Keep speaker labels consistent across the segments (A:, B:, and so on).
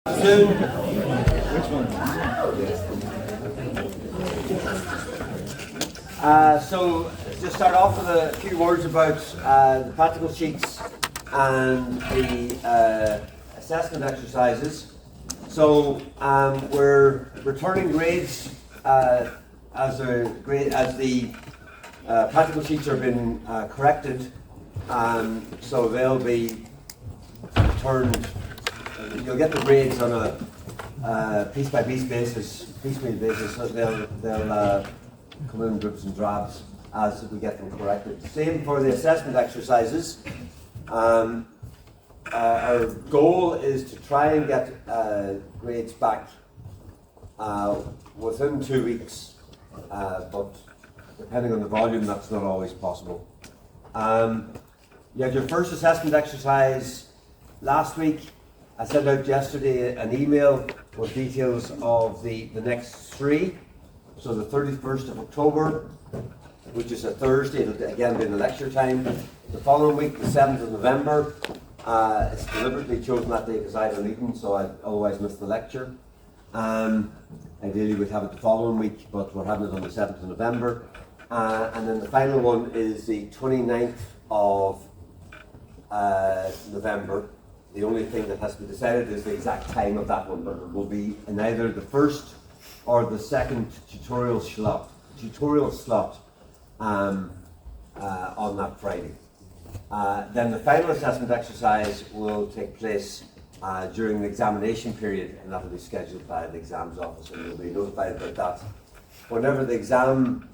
A: Which one? So just start off with a few words about the practical sheets and the assessment exercises. So we're returning grades as the practical sheets have been corrected, so they'll be returned. You'll get the grades on a piece-by-piece basis, piecemeal basis. So they'll come in drips and drabs as we get them corrected. Same for the assessment exercises. Our goal is to try and get grades back within 2 weeks, but depending on the volume, that's not always possible. You had your first assessment exercise last week. I sent out yesterday an email with details of the next three. So the 31st of October, which is a Thursday, it'll again be in the lecture time. The following week, the 7th of November, it's deliberately chosen that day because I had a meeting, so I'd otherwise missed the lecture. Ideally we'd have it the following week, but we're having it on the 7th of November. And then the final one is the 29th of November. The only thing that has to be decided is the exact time of that one, but it will be in either the first or the second tutorial slot on that Friday. Then the final assessment exercise will take place during the examination period, and that will be scheduled by the exams office, and you'll be notified about that whenever the exam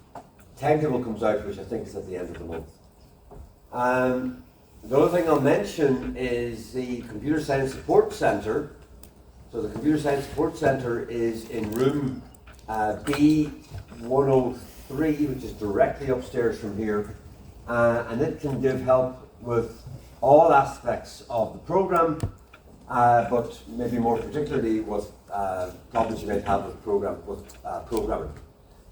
A: timetable comes out, which I think is at the end of the month. The other thing I'll mention is the Computer Science Support Centre. So the Computer Science Support Centre is in room B103, which is directly upstairs from here, and it can give help with all aspects of the programme, but maybe more particularly with problems you might have with programming.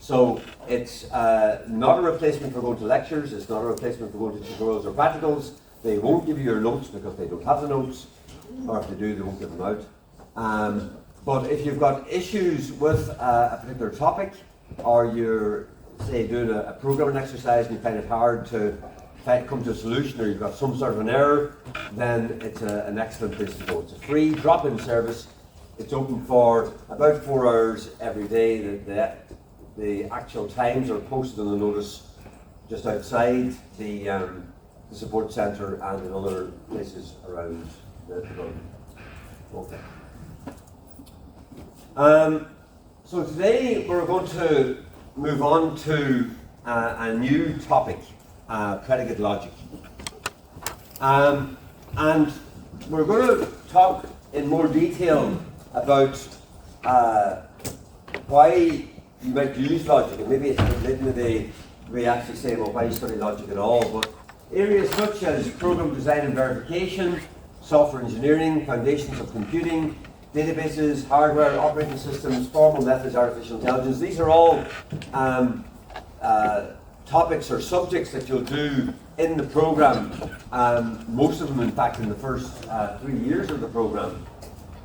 A: So it's not a replacement for going to lectures, it's not a replacement for going to tutorials or practicals. They won't give you your notes because they don't have the notes, or if they do, they won't give them out. But if you've got issues with a particular topic, or you're, say, doing a programming exercise and you find it hard to come to a solution, or you've got some sort of an error, then it's an excellent place to go. It's a free drop-in service. It's open for about 4 hours every day. The actual times are posted on the notice just outside the support centre and in other places around the building. Okay. So today we're going to move on to a new topic, predicate logic. And we're going to talk in more detail about why you might use logic, and maybe it's related to the way actually say, well, why you study logic at all, but areas such as program design and verification, software engineering, foundations of computing, databases, hardware, operating systems, formal methods, artificial intelligence. These are all topics or subjects that you'll do in the program, most of them in fact in the first 3 years of the program.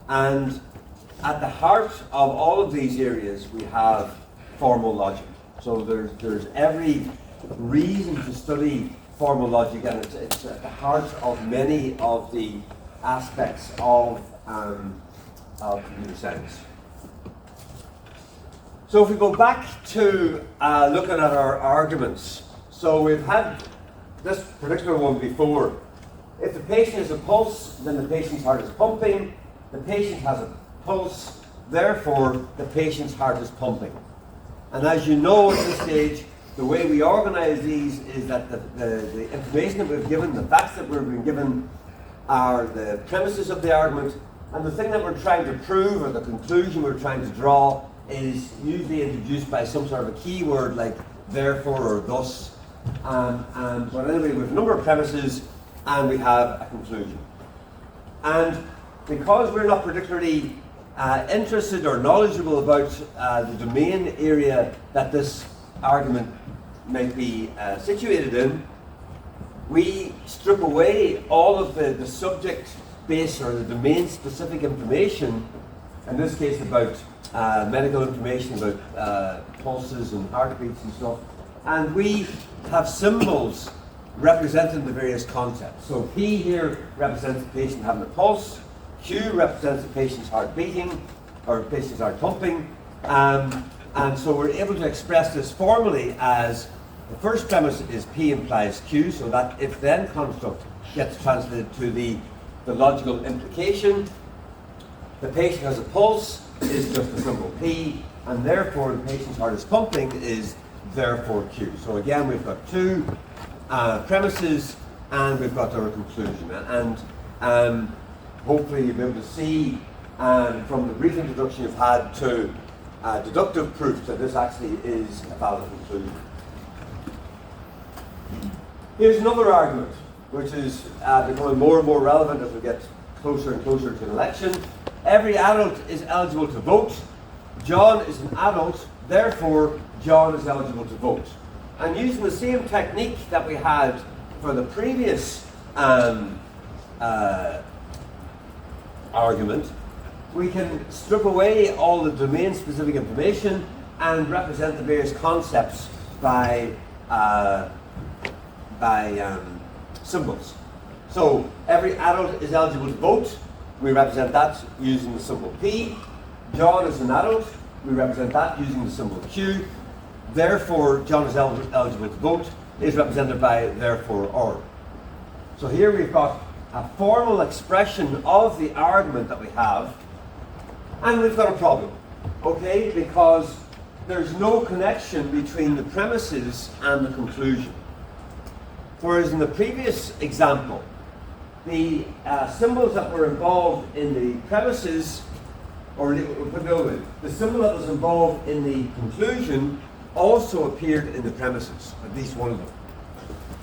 A: And at the heart of all of these areas we have formal logic. So there's every reason to study formal logic, and it's at the heart of many of the aspects of computer science. So if we go back to looking at our arguments, so we've had this particular one before. If the patient has a pulse, then the patient's heart is pumping. The patient has a pulse, therefore the patient's heart is pumping. And as you know at this stage, the way we organise these is that the information that we've given, the facts that we've been given, are the premises of the argument, and the thing that we're trying to prove, or the conclusion we're trying to draw, is usually introduced by some sort of a keyword like therefore or thus. But anyway, we have a number of premises and we have a conclusion. And because we're not particularly interested or knowledgeable about the domain area that this argument might be situated in, we strip away all of the subject base or the domain specific information in this case about medical information about pulses and heartbeats and stuff. And we have symbols representing the various concepts. So P here represents the patient having a pulse, Q represents the patient's heart beating, or patient's heart pumping, and so we're able to express this formally as the first premise is P implies Q, so that if-then construct gets translated to the logical implication. The patient has a pulse is just a symbol P, and therefore the patient's heart is pumping is therefore Q. So again, we've got two premises and we've got our conclusion. And hopefully you'll be able to see from the brief introduction you've had to deductive proofs that this actually is a valid conclusion. Here's another argument, which is becoming more and more relevant as we get closer and closer to an election. Every adult is eligible to vote. John is an adult, therefore John is eligible to vote. And using the same technique that we had for the previous argument, we can strip away all the domain-specific information and represent the various concepts by symbols. So every adult is eligible to vote. We represent that using the symbol P. John is an adult. We represent that using the symbol Q. Therefore, John is eligible to vote is represented by therefore or. So here we've got a formal expression of the argument that we have, and we've got a problem, okay? Because there's no connection between the premises and the conclusion. Whereas in the previous example, the symbols that were involved in the premises, or we'll put it over, the symbol that was involved in the conclusion also appeared in the premises, at least one of them.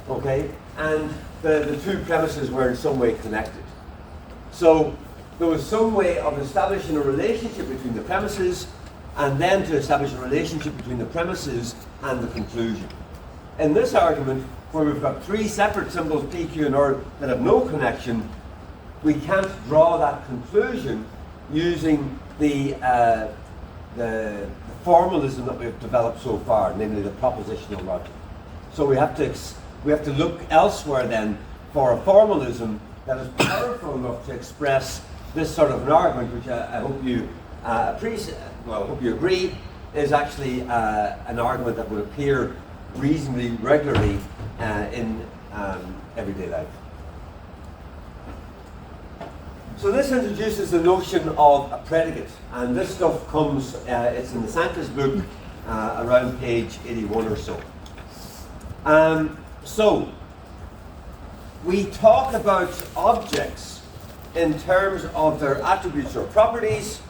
A: Okay? And the two premises were in some way connected. So there was some way of establishing a relationship between the premises and then to establish a relationship between the premises and the conclusion. In this argument, where we've got three separate symbols, P, Q, and R, that have no connection, we can't draw that conclusion using the formalism that we've developed so far, namely the propositional logic. So we have to look elsewhere then for a formalism that is powerful enough to express this sort of an argument, which I hope you appreciate. Well, I hope you agree, is actually an argument that would appear reasonably regularly in everyday life. So this introduces the notion of a predicate, and this stuff comes, it's in the Sanchez book around page 81 or so. So we talk about objects in terms of their attributes or properties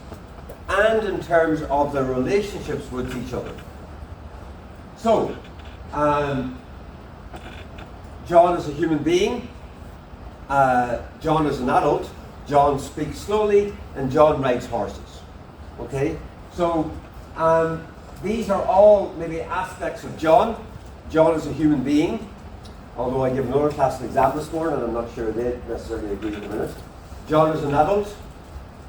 A: and in terms of their relationships with each other. So, John is a human being, John is an adult, John speaks slowly, and John rides horses. Okay? So, these are all maybe aspects of John. John is a human being, although I give another class an exam this morning, and I'm not sure they necessarily agree in a minute. John is an adult,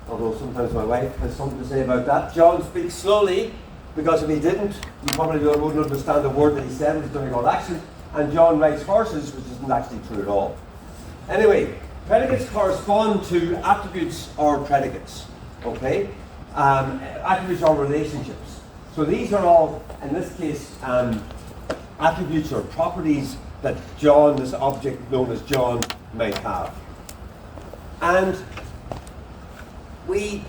A: although sometimes my wife has something to say about that. John speaks slowly, because if he didn't, you probably wouldn't understand the word that he said when he's doing all action. And John rides horses, which isn't actually true at all. Anyway, predicates correspond to attributes or predicates, okay? Attributes or relationships. So these are all, in this case, attributes or properties that John, this object known as John, might have. And we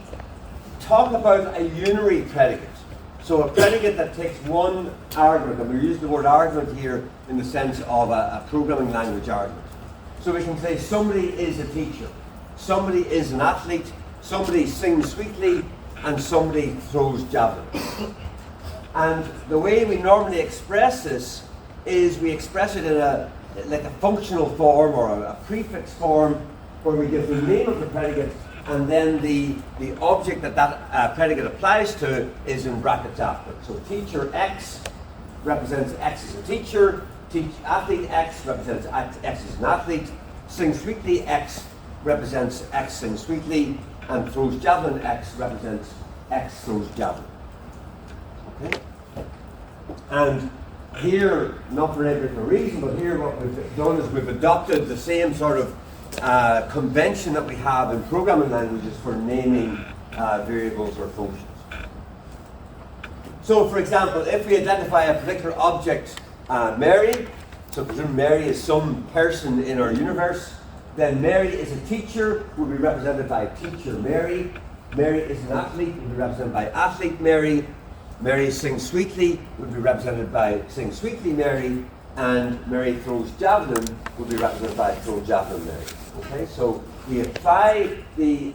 A: talk about a unary predicate. So a predicate that takes one argument, and we use the word argument here in the sense of a programming language argument. So we can say somebody is a teacher, somebody is an athlete, somebody sings sweetly, and somebody throws javelins. And the way we normally express this is we express it in like a functional form or a prefix form, where we give the name of the predicate, and then the object that predicate applies to is in brackets after. So teacher X represents X as a teacher, athlete X represents X as an athlete, sing sweetly X represents X sings sweetly, and throws javelin X represents X throws javelin. Okay? And here, not for any particular reason, but here what we've done is we've adopted the same sort of convention that we have in programming languages for naming variables or functions. So, for example, if we identify a particular object, Mary, so presume Mary is some person in our universe, then Mary is a teacher, will be represented by teacher Mary. Mary is an athlete, will be represented by athlete Mary. Mary sings sweetly, will be represented by sing sweetly Mary. And Mary throws javelin, will be represented by throw javelin Mary. Okay, so we apply the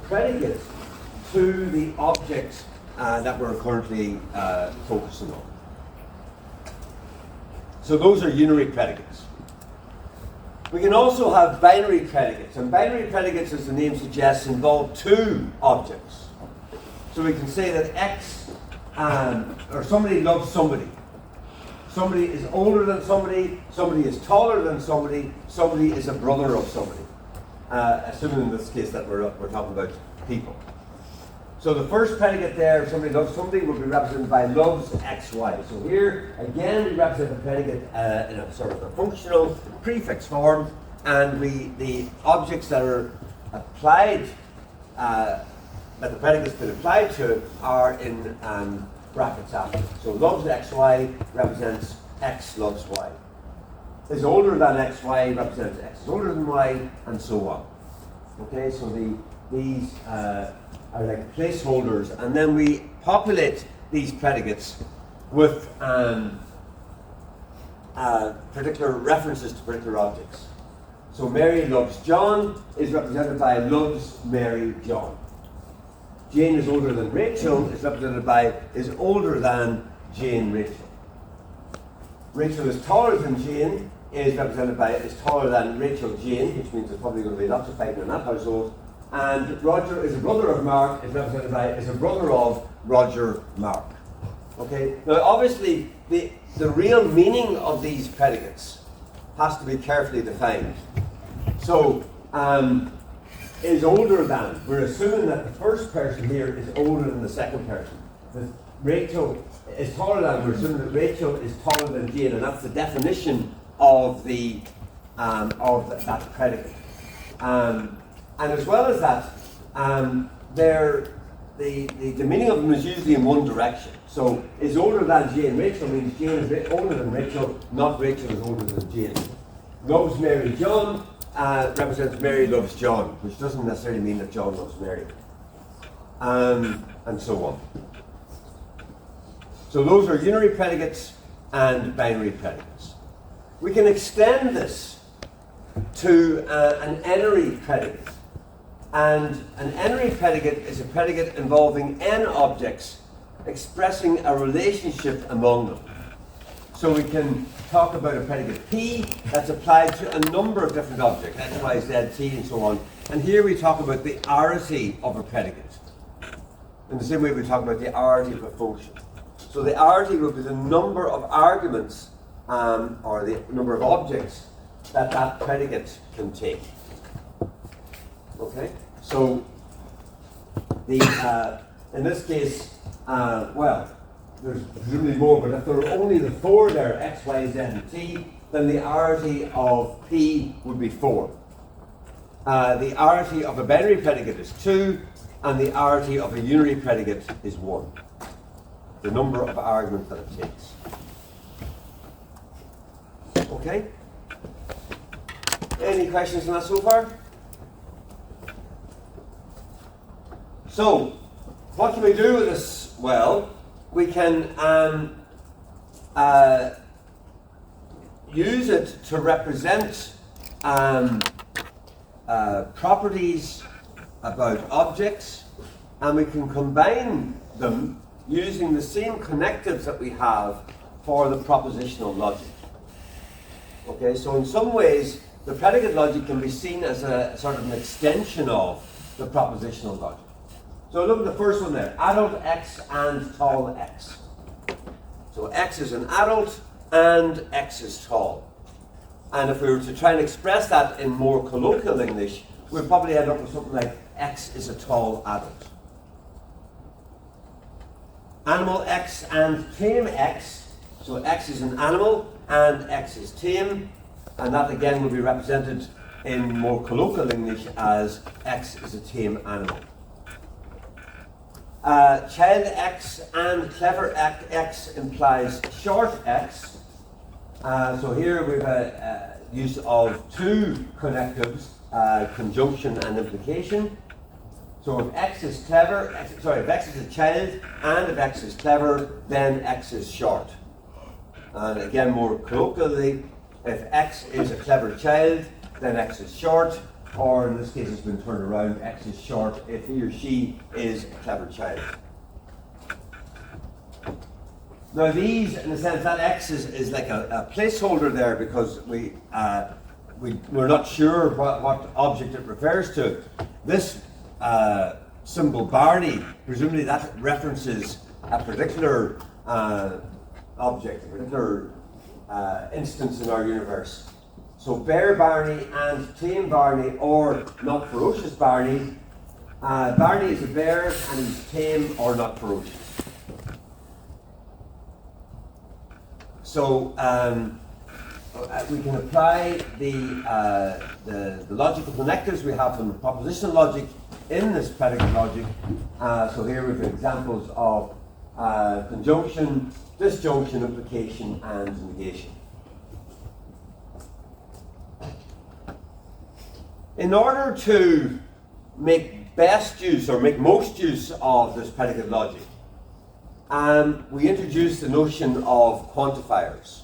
A: predicate to the object that we're currently focusing on. So those are unary predicates. We can also have binary predicates, and binary predicates, as the name suggests, involve two objects. So we can say that X or somebody loves somebody. Somebody is older than somebody is taller than somebody is a brother of somebody. Assuming in this case that we're talking about people. So the first predicate there, somebody loves somebody, will be represented by loves XY. So here, again, we represent the predicate in a sort of a functional prefix form, and the objects that are applied, that the predicate's been applied to, are in brackets after. So loves XY represents X loves Y. Is older than XY represents X is older than Y, and so on. Okay, so these are like placeholders, and then we populate these predicates with particular references to particular objects. So Mary loves John is represented by loves Mary John. Jane is older than Rachel is represented by is older than Jane Rachel. Rachel is taller than Jane is represented by is taller than Rachel Jane, which means there's probably going to be lots of fighting in that household. And Roger is a brother of Mark is represented by is a brother of Roger Mark. Okay? Now obviously the real meaning of these predicates has to be carefully defined. So is older than. We're assuming that the first person here is older than the second person. That Rachel is taller than. We're assuming that Rachel is taller than Jane, and that's the definition of that predicate. And as well as that, the meaning of them is usually in one direction. So is older than Jane Rachel means Jane is older than Rachel, not Rachel is older than Jane. Loves Mary John represents Mary loves John, which doesn't necessarily mean that John loves Mary. And so on. So those are unary predicates and binary predicates. We can extend this to an n-ary predicate. And an n-ary predicate is a predicate involving n objects expressing a relationship among them. So we can talk about a predicate P that's applied to a number of different objects, X, Y, Z, T, and so on. And here we talk about the arity of a predicate. In the same way we talk about the arity of a function. So the arity will be the number of arguments or the number of objects that predicate can take. Okay? So in this case, well, there's presumably more, but if there are only the four there, X, Y, Z, and T, then the arity of P would be 4. The arity of a binary predicate is 2, and the arity of a unary predicate is 1. The number of arguments that it takes. Okay? Any questions on that so far? So, what can we do with this? Well, we can use it to represent properties about objects, and we can combine them using the same connectives that we have for the propositional logic. Okay, so in some ways, the predicate logic can be seen as a sort of an extension of the propositional logic. So look at the first one there, adult X and tall X. So X is an adult and X is tall. And if we were to try and express that in more colloquial English, we'd probably end up with something like X is a tall adult. Animal X and tame X. So X is an animal and X is tame, and that again will be represented in more colloquial English as X is a tame animal. Child X and clever X implies short X. So here we have a use of two connectives, conjunction and implication. So if X is clever, if X is a child and if X is clever, then X is short. And again, more colloquially, if X is a clever child, then X is short, or in this case it's been turned around, X is short if he or she is a clever child. Now these, in the sense that X is like a placeholder there because we're not sure what object it refers to. This symbol Barney, presumably that references a particular object, a particular instance in our universe. So bear Barney and tame Barney, or not ferocious Barney. Barney is a bear and he's tame or not ferocious. So we can apply the logical connectives we have from the propositional logic in this predicate logic. So here we have examples of conjunction, disjunction, implication, and negation. In order to make best use or make most use of this predicate logic, we introduce the notion of quantifiers.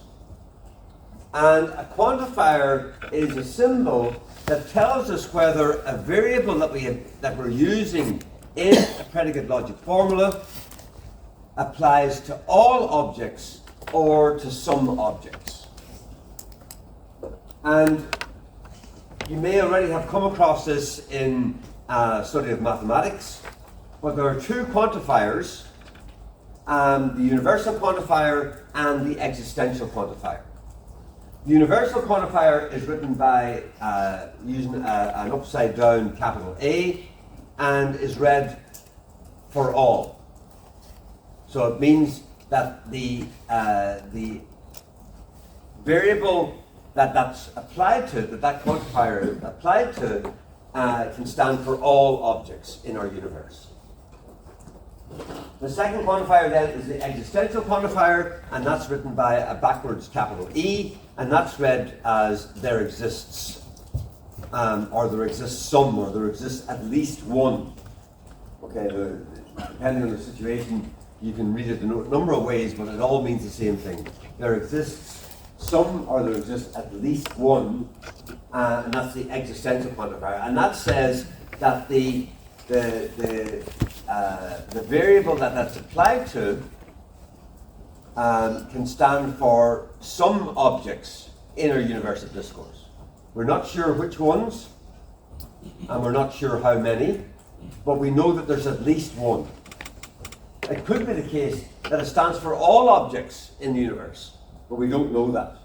A: And a quantifier is a symbol that tells us whether a variable that we're using in a predicate logic formula applies to all objects or to some objects. And you may already have come across this in study of mathematics, but there are two quantifiers, the universal quantifier and the existential quantifier. The universal quantifier is written by using an upside down capital A and is read for all. So it means that the variable that's applied to, that quantifier applied to, can stand for all objects in our universe. The second quantifier then is the existential quantifier, and that's written by a backwards capital E, and that's read as there exists, or there exists some, or there exists at least one. Okay, depending on the situation, you can read it a number of ways, but it all means the same thing. There exists some, or there exists at least one, and that's the existential quantifier. And that says that the variable that's applied to can stand for some objects in our universal discourse. We're not sure which ones, and we're not sure how many, but we know that there's at least one. It could be the case that it stands for all objects in the universe, but we don't know that.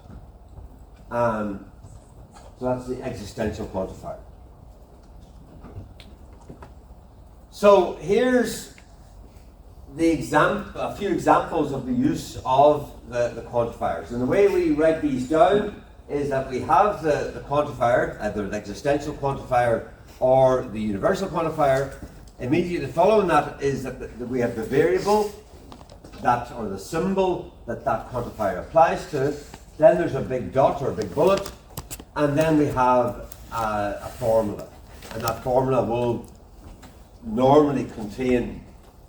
A: So that's the existential quantifier. So here's a few examples of the use of the quantifiers. And the way we write these down is that we have the quantifier, either the existential quantifier or the universal quantifier. Immediately following that is that we have the variable or the symbol that quantifier applies to. Then there's a big dot or a big bullet, and then we have a formula. And that formula will normally contain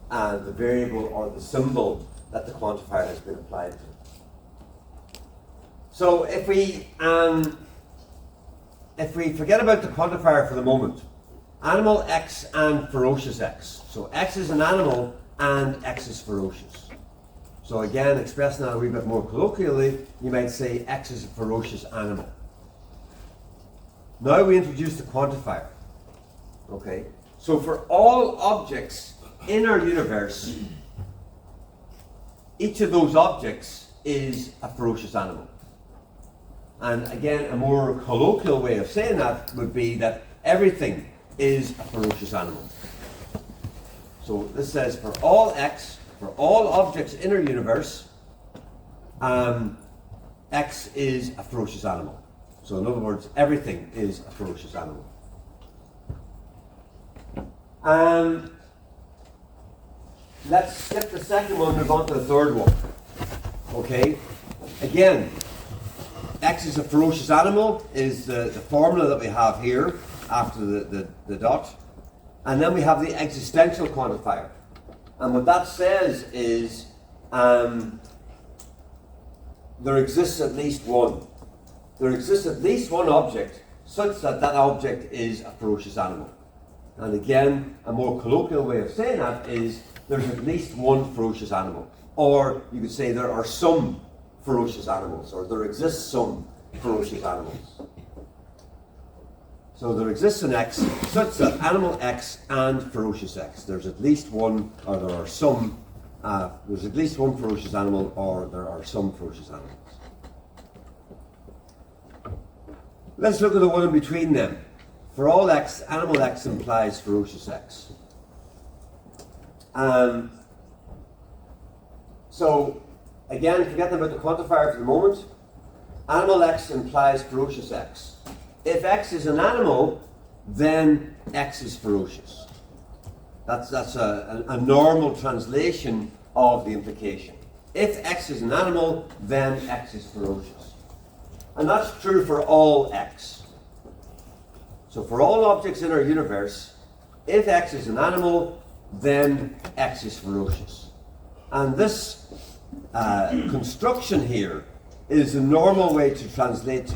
A: the variable or the symbol that the quantifier has been applied to. So if we forget about the quantifier for the moment, animal X and ferocious X. So X is an animal and X is ferocious. So again, expressing that a wee bit more colloquially, you might say X is a ferocious animal. Now we introduce the quantifier. Okay? So for all objects in our universe, each of those objects is a ferocious animal. And again, a more colloquial way of saying that would be that everything is a ferocious animal. So this says for all x, for all objects in our universe, x is a ferocious animal. So in other words, everything is a ferocious animal. Let's skip the second one and move on to the third one. Okay, again, x is a ferocious animal is the formula that we have here after the dot. And then we have the existential quantifier. And what that says is there exists at least one. There exists at least one object such that that object is a ferocious animal. And again, a more colloquial way of saying that is there's at least one ferocious animal. Or you could say there are some ferocious animals, or there exists some ferocious animals. So there exists an x such that animal x and ferocious x. There's at least one, or there are some, there's at least one ferocious animal, or there are some ferocious animals. Let's look at the one in between them. For all x, animal x implies ferocious x. So, again, forgetting about the quantifier for the moment, animal x implies ferocious x. If x is an animal, then x is ferocious. That's a normal translation of the implication. If x is an animal, then x is ferocious. And that's true for all x. So for all objects in our universe, if x is an animal, then x is ferocious. And this construction here is the normal way to translate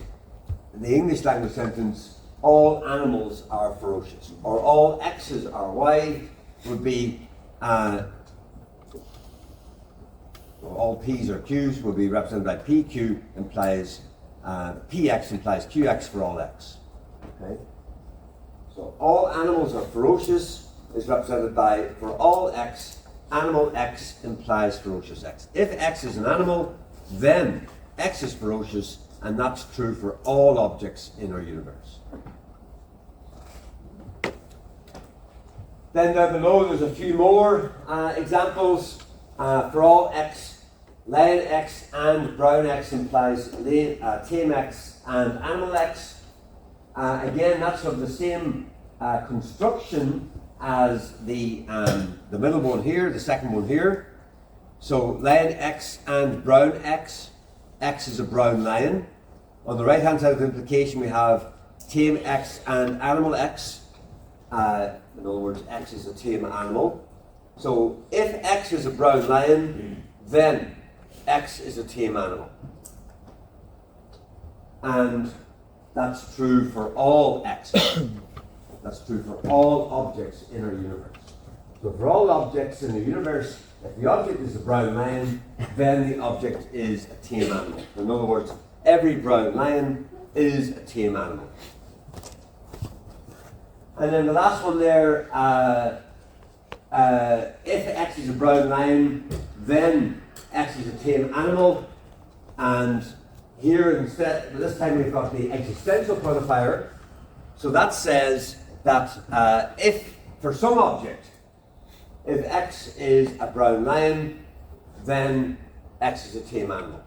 A: in the English language sentence, all animals are ferocious, or all x's are y would be, all p's or q's would be represented by pq implies, px implies qx for all x. Okay? So all animals are ferocious is represented by, for all x, animal x implies ferocious x. If x is an animal, then x is ferocious, and that's true for all objects in our universe. Then down below there's a few more examples. For all x, lion x and brown x implies tame x and animal x. Again, that's of the same construction as the middle one here, the second one here. So lion x and brown x. X is a brown lion. On the right hand side of the implication we have tame x and animal x. In other words, x is a tame animal. So if x is a brown lion, then x is a tame animal. And that's true for all x. That's true for all objects in our universe. So for all objects in the universe, if the object is a brown lion, then the object is a tame animal. In other words, every brown lion is a tame animal. And then the last one there, if x is a brown lion, then x is a tame animal. And here instead, this time we've got the existential quantifier. So that says that if, for some object, if x is a brown lion, then x is a tame animal.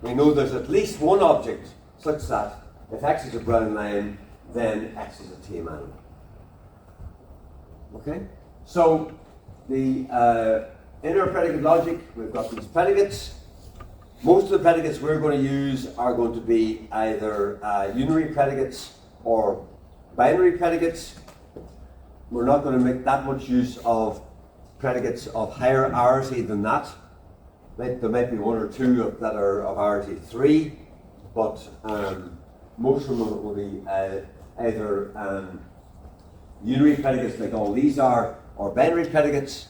A: We know there's at least one object such that if x is a brown lion, then x is a tame animal. Okay? So, in our predicate logic, we've got these predicates. Most of the predicates we're going to use are going to be either unary predicates or binary predicates. We're not going to make that much use of predicates of higher arity than that. There might be one or two that are of arity 3, but most of them will be either unary predicates like all these are, or binary predicates.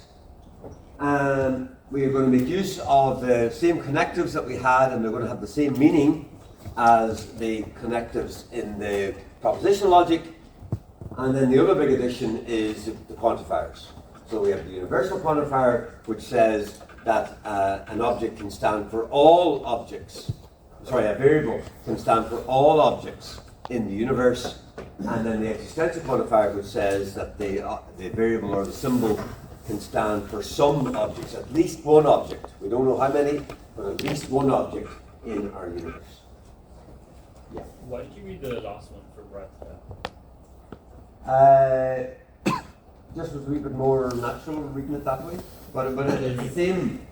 A: And we are going to make use of the same connectives that we had, and they're going to have the same meaning as the connectives in the propositional logic. And then the other big addition is the quantifiers. So we have the universal quantifier, which says that an object can stand for all objects. Sorry, a variable can stand for all objects in the universe. and then the existential quantifier, which says that the variable or the symbol can stand for some objects, at least one object. We don't know how many, but at least one object in our universe. Yeah.
B: Why did you read the last one for breadth?
A: Just was a wee bit more natural reading it that way, but it's the same.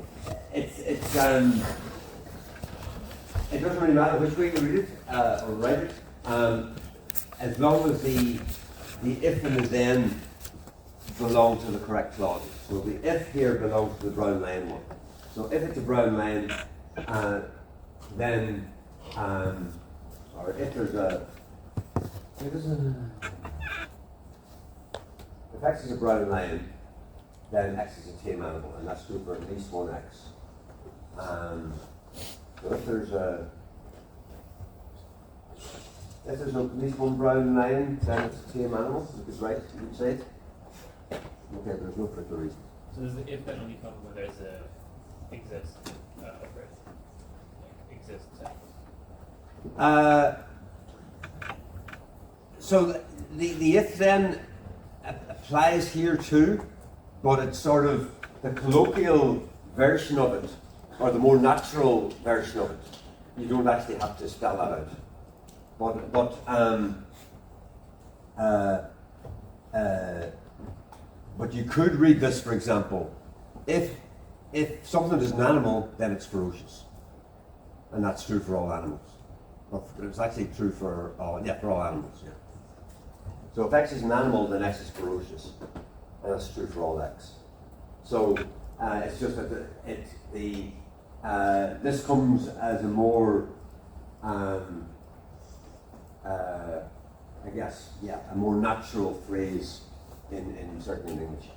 A: It doesn't really matter which way you read it or write it, as long as the if and the then belong to the correct clauses. So the if here belongs to the brown line one. So if it's a brown line, then or if there's a if x is a brown line, then x is a tame animal, and that's true for at least one x. So if there's no at least one brown line, then it's a tame animal. You could write, you could say it. Okay, but there's no particular reason.
B: So does the if then only come when there's a exist exist?
A: So the if then applies here too, but it's sort of the colloquial version of it, or the more natural version of it. You don't actually have to spell that out. But you could read this, for example, if something is an animal, then it's ferocious, and that's true for all animals. Well, it's actually true for all animals. Yeah. So if x is an animal, then x is ferocious, and that's true for all x. So it's just that this comes as a more, a more natural phrase in certain English.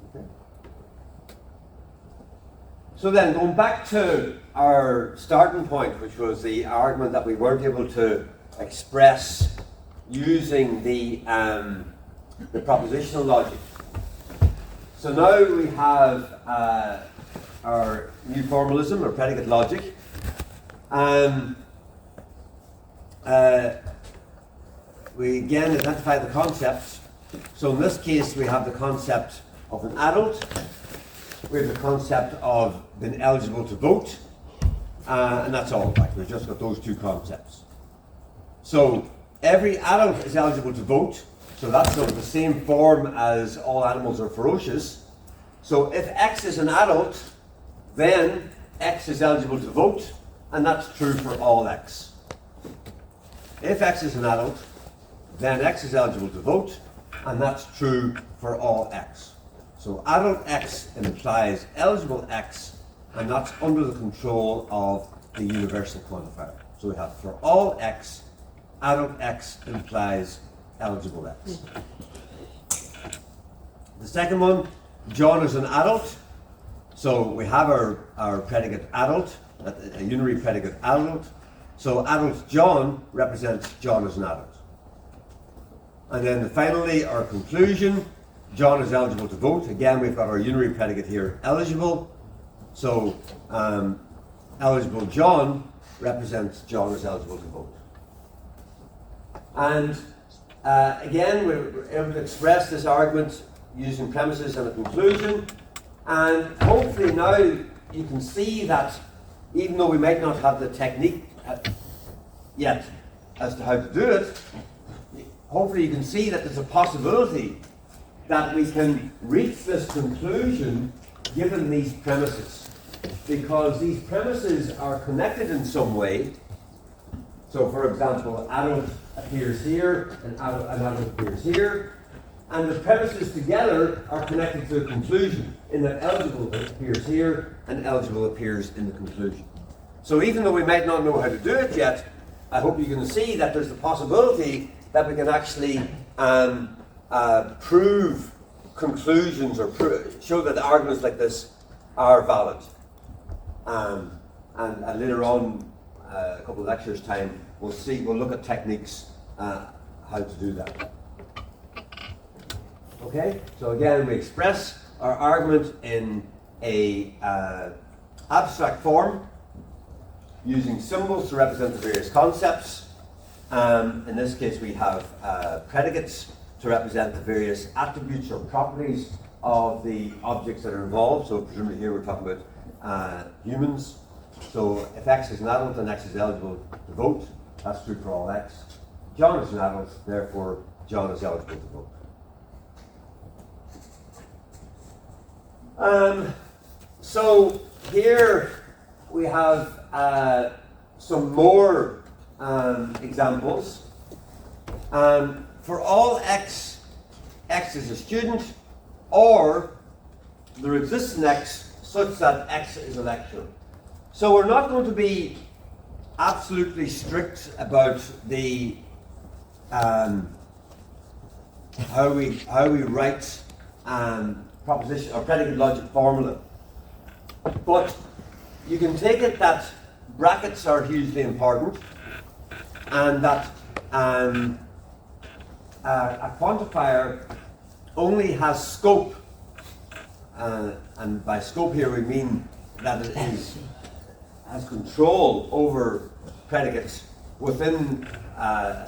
A: Okay. So then, going back to our starting point, which was the argument that we weren't able to express using the propositional logic. So now we have our new formalism, or predicate logic. We again identify the concepts. So in this case, we have the concept of an adult. We have the concept of being eligible to vote, and that's all. Right? We've just got those two concepts. So every adult is eligible to vote. So that's sort of the same form as all animals are ferocious. So if X is an adult, then X is eligible to vote, and that's true for all X. If X is an adult, then X is eligible to vote, and that's true for all X. So adult X implies eligible X, and that's under the control of the universal quantifier. So we have for all X, adult X implies eligible X. The second one, John is an adult. So we have our predicate adult, a unary predicate adult. So adult John represents John as an adult. And then finally, our conclusion, John is eligible to vote. Again, we've got our unary predicate here, eligible. So eligible John represents John is eligible to vote. And again, we're able to express this argument using premises and a conclusion. And hopefully now you can see that even though we might not have the technique yet as to how to do it, hopefully you can see that there's a possibility that we can reach this conclusion given these premises. Because these premises are connected in some way. So for example, adult appears here and adult appears here. And the premises together are connected to a conclusion in that eligible appears here and eligible appears in the conclusion. So even though we might not know how to do it yet, I hope you can see that there's the possibility that we can actually prove conclusions or show that arguments like this are valid. And later on, a couple of lectures time, we'll look at techniques how to do that. Okay, so again, we express our argument in a abstract form using symbols to represent the various concepts. In this case, we have predicates to represent the various attributes or properties of the objects that are involved. So presumably here we're talking about humans. So if X is an adult, then X is eligible to vote. That's true for all X. John is an adult, therefore John is eligible to vote. So here we have some more examples. For all X, X is a student, or there exists an X such that X is a lecturer. So we're not going to be absolutely strict about the how we write proposition or predicate logic formula, but you can take it that brackets are hugely important, and that a quantifier only has scope, and by scope here we mean that it has control over predicates within a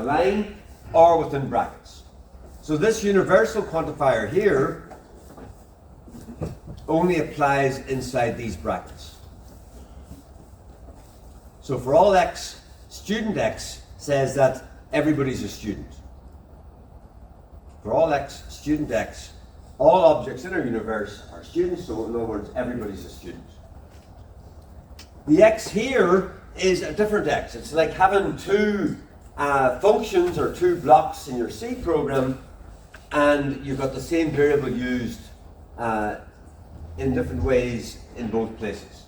A: line or within brackets. So this universal quantifier here only applies inside these brackets. So for all X, student X says that everybody's a student. For all X, student X, all objects in our universe are students, so in other words, everybody's a student. The X here is a different X. It's like having two functions or two blocks in your C program, and you've got the same variable used in different ways in both places.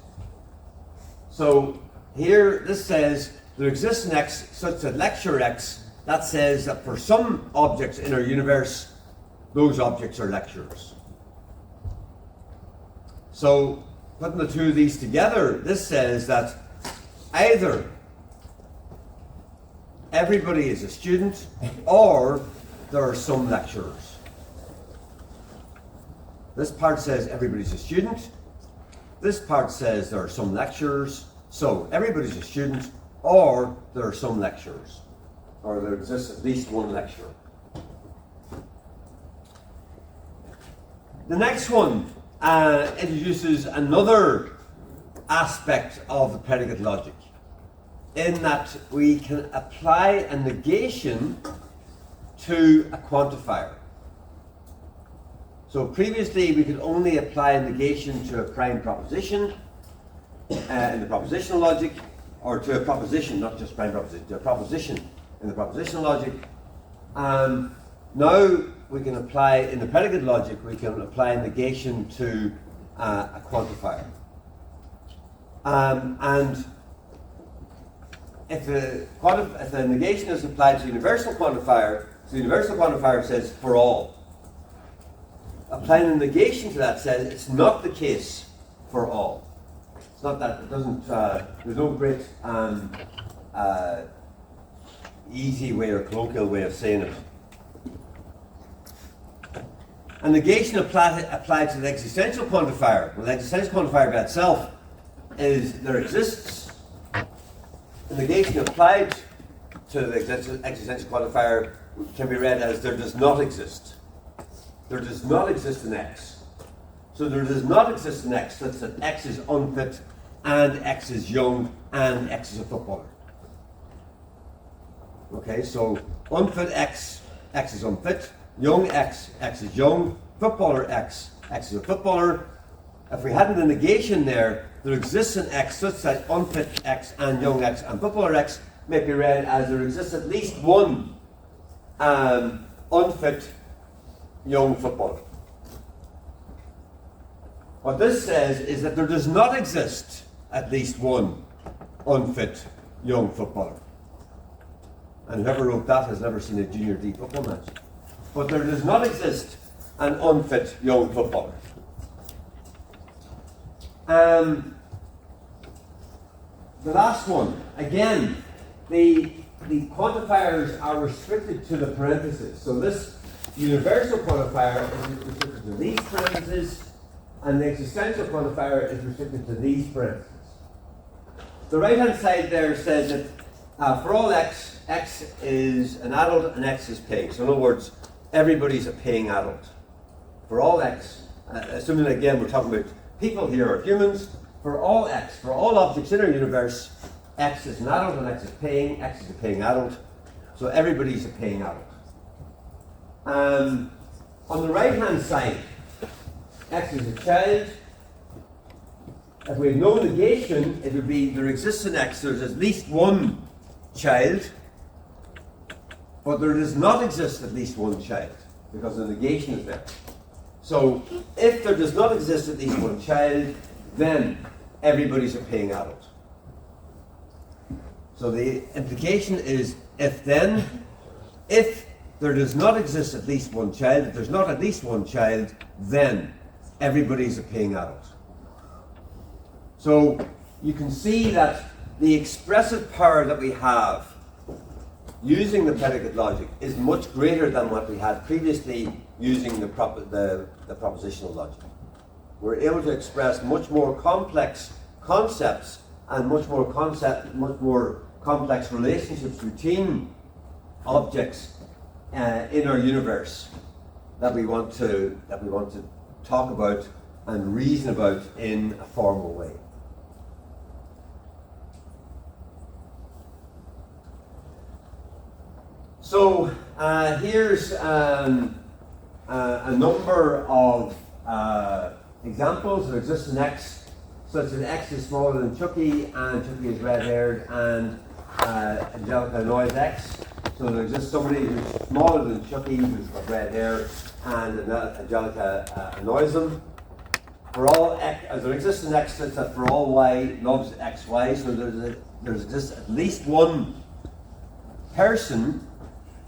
A: So here, this says there exists an X such that lecture X, that says that for some objects in our universe, those objects are lecturers. So putting the two of these together, this says that either everybody is a student or there are some lecturers. This part says everybody's a student. This part says there are some lecturers. So everybody's a student or there are some lecturers, or there exists at least one lecturer. The next one introduces another aspect of the predicate logic, in that we can apply a negation to a quantifier. So previously we could only apply a negation to a prime proposition in the propositional logic, or to a proposition, not just prime proposition, to a proposition in the propositional logic. Now we can apply, in the predicate logic, we can apply a negation to a quantifier. And if the negation is applied to the universal quantifier, so the universal quantifier says for all. Applying a negation to that says it's not the case for all. It's not that, it doesn't, there's no great easy way or colloquial way of saying it. A negation applied to the existential quantifier. Well, the existential quantifier by itself is there exists. A negation applied to the existential quantifier can be read as there does not exist. There does not exist an X. So there does not exist an X such that X is unfit, and X is young, and X is a footballer. Okay, so unfit X, X is unfit. Young X, X is young. Footballer X, X is a footballer. If we hadn't a negation there exists an X such that unfit X and young X and footballer X may be read as there exists at least one unfit young footballer. What this says is that there does not exist at least one unfit young footballer. And whoever wrote that has never seen a Junior D football match. But there does not exist an unfit young footballer. The last one, again, the quantifiers are restricted to the parentheses. So this universal quantifier is restricted to these parentheses, and the existential quantifier is restricted to these parentheses. the right-hand side there says that for all x, x is an adult and x is paying. So in other words, everybody's a paying adult. For all x, assuming again we're talking about people here or humans, for all x, for all objects in our universe, x is an adult and x is paying, x is a paying adult. So everybody's a paying adult. On the right-hand side, x is a child. If we have no negation, it would be there exists in x, there's at least one child, but there does not exist at least one child, because the negation is there. So if there does not exist at least one child, then everybody's a paying adult. So the implication is if then, if there does not exist at least one child, if there's not at least one child, then everybody's a paying adult. So you can see that the expressive power that we have using the predicate logic is much greater than what we had previously using the propositional logic. We're able to express much more complex concepts and much more complex relationships between objects in our universe that we want to talk about and reason about in a formal way. So here's a number of examples that exist in x, such that x is smaller than Chucky, and Chucky is red-haired, and Angelica annoys x. So there exists somebody who's smaller than Chucky, who's got red hair, and Angelica annoys him. For all x, as there exists in x, such that for all y loves xy, so there exists at least one person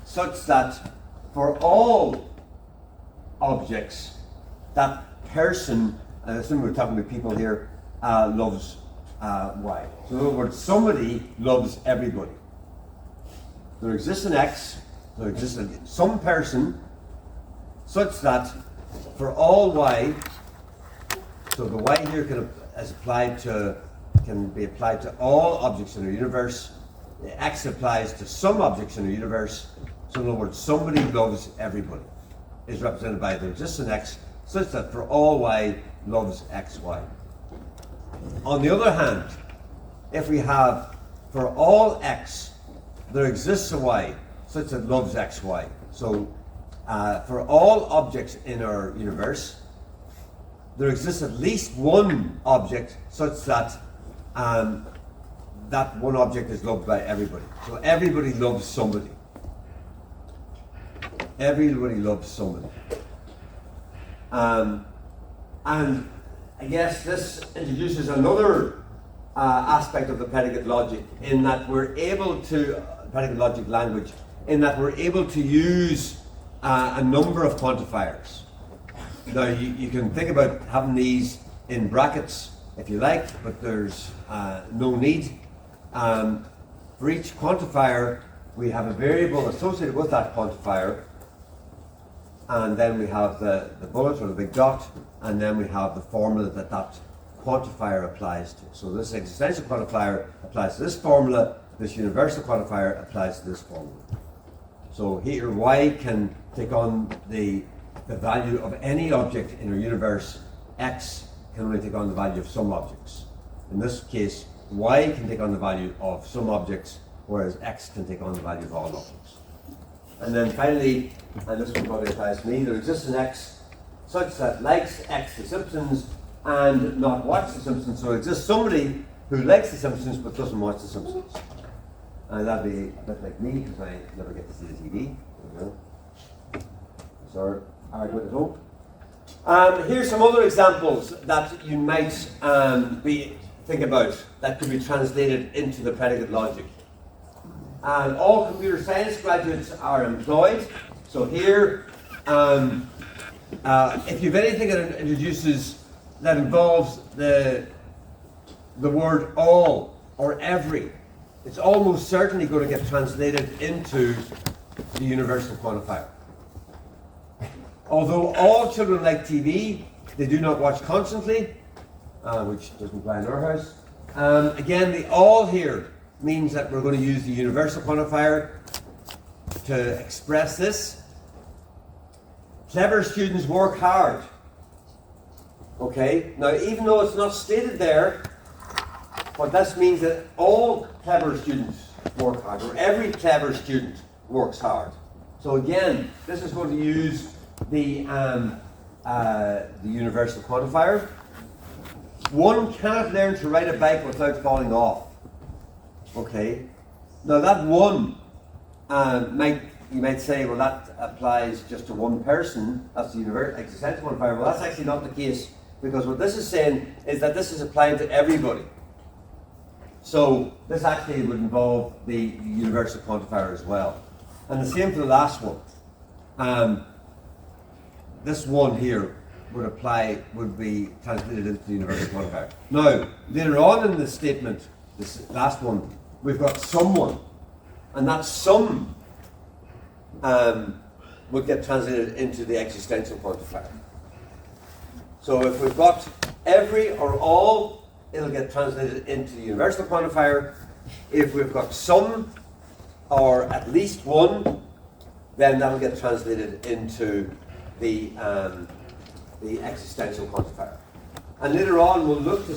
A: such that for all objects, that person, and I assume we're talking about people here, loves y. So in other words, somebody loves everybody. There exists an x, there exists some person such that for all y, so the y here can be applied to all objects in our universe. The x applies to some objects in our universe. So in other words, somebody loves everybody is represented by there exists an x such that for all y loves xy. On the other hand, if we have for all x there exists a y such that loves xy. So for all objects in our universe, there exists at least one object such that that one object is loved by everybody. So everybody loves somebody. Everybody loves somebody. And I guess this introduces another aspect of the predicate logic in that we're able to, predicate logic language, in that we're able to use a number of quantifiers. Now you can think about having these in brackets if you like, but there's no need. For each quantifier, we have a variable associated with that quantifier, and then we have the bullet or the big dot, and then we have the formula that that quantifier applies to. So this existential quantifier applies to this formula, this universal quantifier applies to this formula. So here y can take on the value of any object in our universe, x can only take on the value of some objects. In this case, y can take on the value of some objects, whereas x can take on the value of all objects. And then finally, and this one probably applies to me, there exists an x such that likes x The Simpsons and not watch The Simpsons. So there exists somebody who likes The Simpsons but doesn't watch The Simpsons. And that'd be a bit like me because I never get to see the TV. That's our argument at home. Here's some other examples that you might think about that could be translated into the predicate logic. And all computer science graduates are employed. So here, if you have anything that involves the word all or every, it's almost certainly going to get translated into the universal quantifier. Although all children like TV, they do not watch constantly, which doesn't apply in our house. Again, the all here means that we're going to use the universal quantifier to express this. Clever students work hard. Okay, now even though it's not stated there, but this means that all clever students work hard, or every clever student works hard. So again, this is going to use the universal quantifier. One cannot learn to ride a bike without falling off. Okay, now that one you might say, well, that applies just to one person. That's the existential quantifier. Well, that's actually not the case, because what this is saying is that this is applying to everybody. So this actually would involve the universal quantifier as well. And the same for the last one. This one here would be translated into the universal quantifier. Now, later on in the statement, this last one, we've got someone, and that some would get translated into the existential quantifier. So if we've got every or all, it'll get translated into the universal quantifier. If we've got some or at least one, then that'll get translated into the existential quantifier. And later on we'll look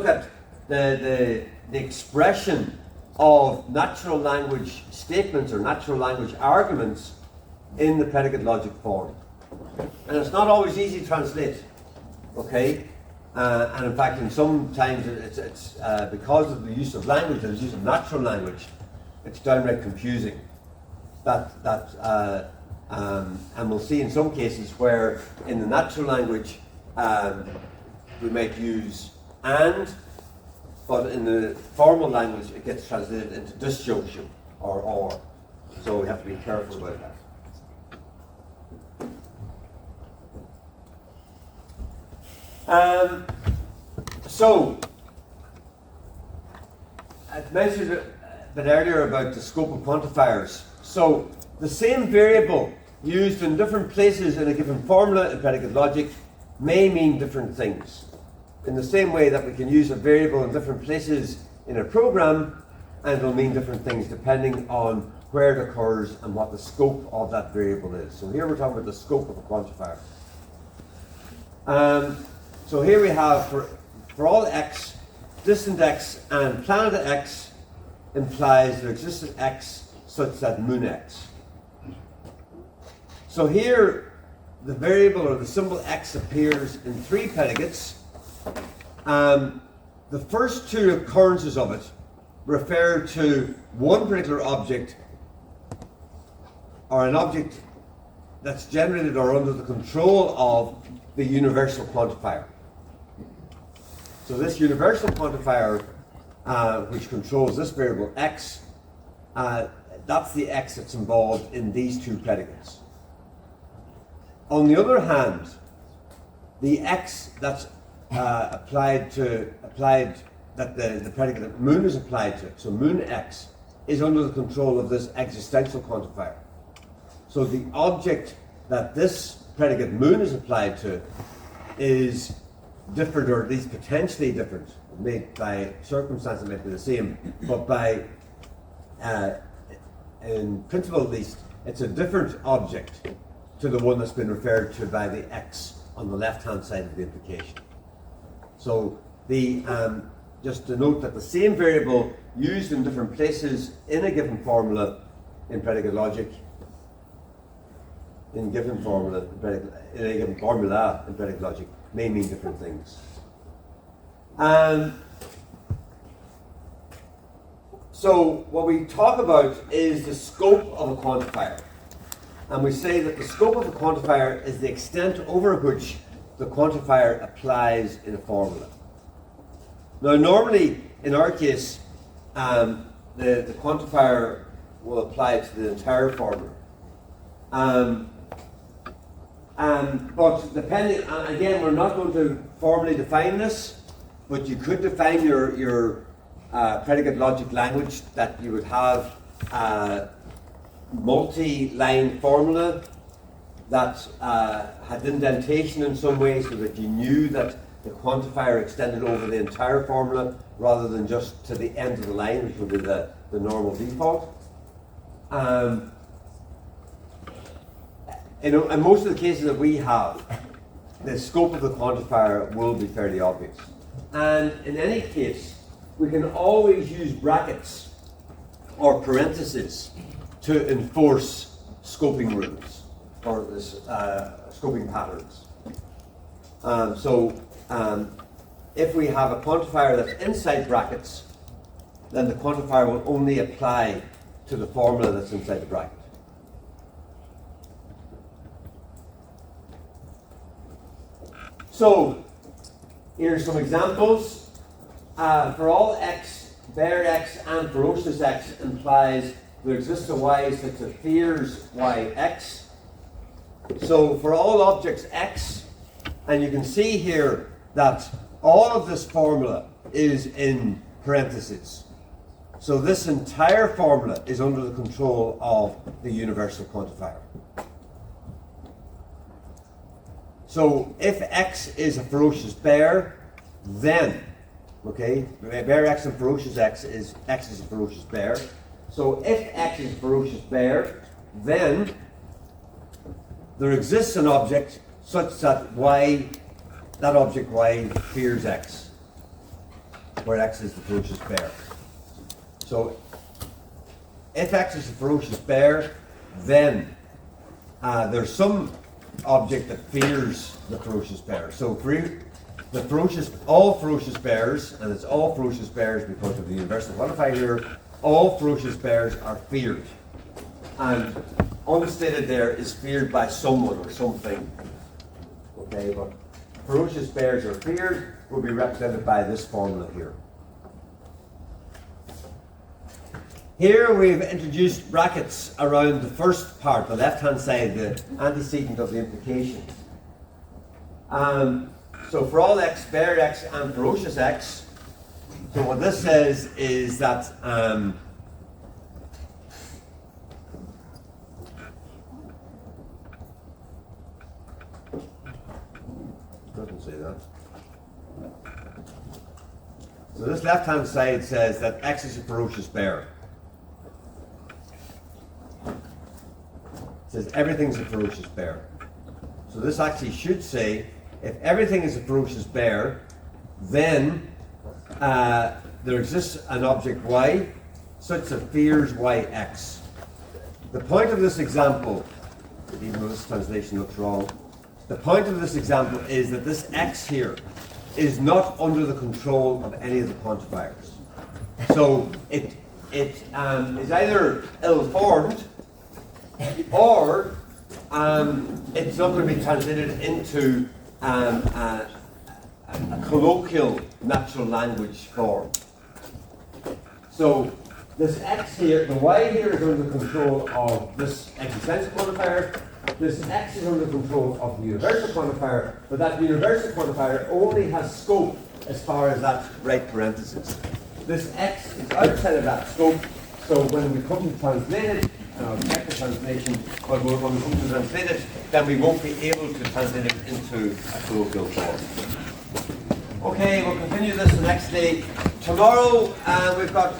A: at the expression of natural language statements or natural language arguments in the predicate logic form. And it's not always easy to translate, okay? And in fact, in some times it's because of the use of language, the use of natural language, it's downright confusing. And we'll see in some cases where in the natural language we might use and, but in the formal language it gets translated into disjunction or. So we have to be careful about that. So, I mentioned a bit earlier about the scope of quantifiers. So, the same variable used in different places in a given formula in predicate logic may mean different things. In the same way that we can use a variable in different places in a program, and it will mean different things depending on where it occurs and what the scope of that variable is. So here we're talking about the scope of a quantifier. So here we have for all x, distant x and planet x implies there exists an x such that moon x. So here the variable or the symbol x appears in three predicates. The first two occurrences of it refer to one particular object or an object that's generated or under the control of the universal quantifier. So this universal quantifier, which controls this variable x, that's the x that's involved in these two predicates. On the other hand, the x that's that the predicate moon is applied to, so moon x, is under the control of this existential quantifier. So the object that this predicate moon is applied to is different, or at least potentially different. Made by circumstance, it might be the same, but by in principle at least, it's a different object to the one that's been referred to by the x on the left-hand side of the implication. So the just to note that the same variable used in different places in a given formula in predicate logic, in a given formula in predicate logic may mean different things. So what we talk about is the scope of a quantifier. And we say that the scope of a quantifier is the extent over which the quantifier applies in a formula. Now normally, in our case, the quantifier will apply to the entire formula. But depending, again, we're not going to formally define this, but you could define your predicate logic language that you would have a multi-line formula that had indentation in some way so that you knew that the quantifier extended over the entire formula rather than just to the end of the line, which would be the normal default. In most of the cases that we have, the scope of the quantifier will be fairly obvious. And in any case, we can always use brackets or parentheses to enforce scoping rules or scoping patterns. If we have a quantifier that's inside brackets, then the quantifier will only apply to the formula that's inside the bracket. So, here's some examples. For all x, bare x and ferocious x implies there exists a y such that fears yx. So for all objects x, and you can see here that all of this formula is in parentheses. So this entire formula is under the control of the universal quantifier. So if x is a ferocious bear, then, okay, bare x and ferocious x is a ferocious bear. So if x is a ferocious bear, then there exists an object such that that object y fears x, where x is the ferocious bear. So if x is a ferocious bear, then there's some object that fears the ferocious bear. So for all ferocious bears, and it's all ferocious bears because of the universal quantifier here, all ferocious bears are feared. And unstated there is feared by someone or something. Okay, but ferocious bears are feared will be represented by this formula here. Here we've introduced brackets around the first part, the left-hand side, the antecedent of the implication. So for all x, bare x, and ferocious x, so what this says is that doesn't say that. So this left-hand side says that x is a ferocious bear. It says everything's a ferocious bear. So this actually should say, if everything is a ferocious bear, then there exists an object y such that fears yx. The point of this example, even though this translation looks wrong, the point of this example is that this x here is not under the control of any of the quantifiers. So it is either ill-formed or it's not going to be translated into a colloquial natural language form. So this x here, the y here is under the control of this existential quantifier. This x is under control of the universal quantifier, but that universal quantifier only has scope as far as that right parenthesis. This x is outside of that scope, so when we come to translate it, and I'll check the translation, but when we come to translate it, then we won't be able to translate it into a colloquial form. Okay, we'll continue this the next day. Tomorrow we've got